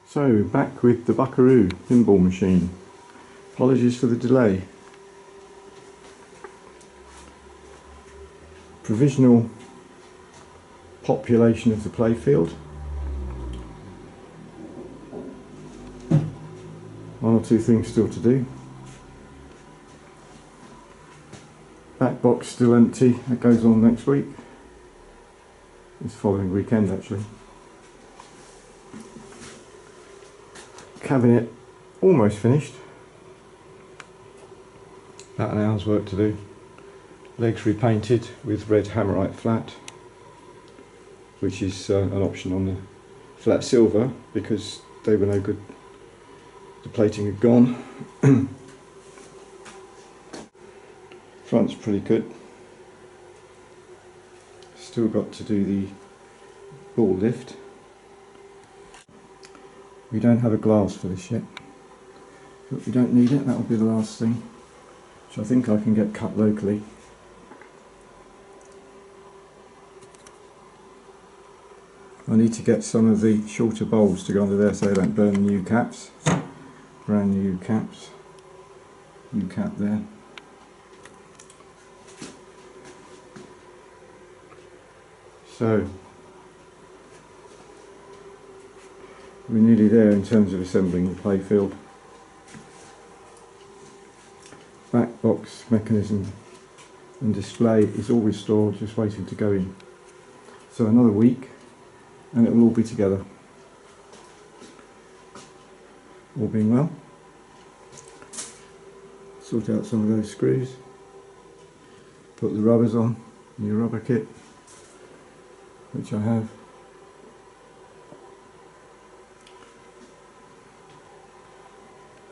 So, back with the Buckaroo Pinball machine. Apologies for the delay. Provisional population of the playfield. One or two things still to do. Backbox still empty, that goes on next week. This following weekend actually. Cabinet almost finished. About an hour's work to do. Legs repainted with red hammerite flat, which is an option on the flat silver because they were no good. The plating had gone. Front's pretty good. Still got to do the ball lift. We don't have a glass for this yet, but we don't need it. That will be the last thing, which I think I can get cut locally. I need to get some of the shorter bulbs to go under there so they don't burn the new caps. Brand new caps. New cap there. So we're nearly there in terms of assembling the playfield. Backbox mechanism and display is all restored, just waiting to go in. So another week and it will all be together. All being well. Sort out some of those screws. Put the rubbers on, new rubber kit, which I have.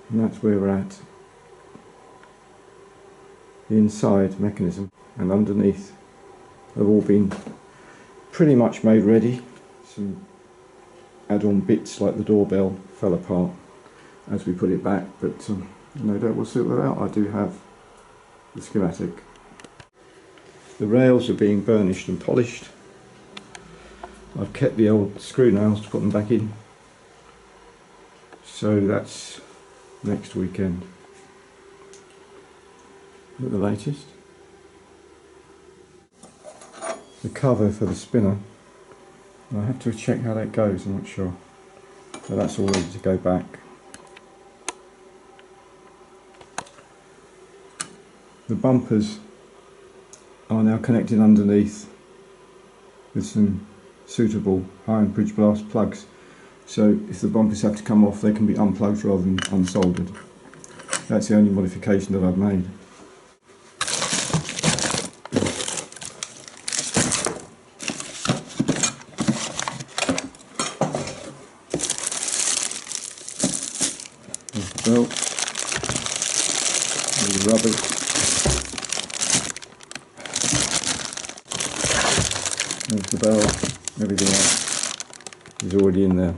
And that's where we're at. The inside mechanism and underneath have all been pretty much made ready. Some add-on bits like the doorbell fell apart as we put it back, but no doubt we'll sort that out. I do have the schematic. The rails are being burnished and polished. I've kept the old screw nails to put them back in. So that's next weekend at the latest. The cover for the spinner, I have to check how that goes, I'm not sure. So that's all ready to go back. The bumpers are now connected underneath with some suitable high amperage blast plugs, so if the bumpers have to come off they can be unplugged rather than unsoldered. That's the only modification that I've made. There's the belt, there's the rubbers. There's the bell, everything else is already in there.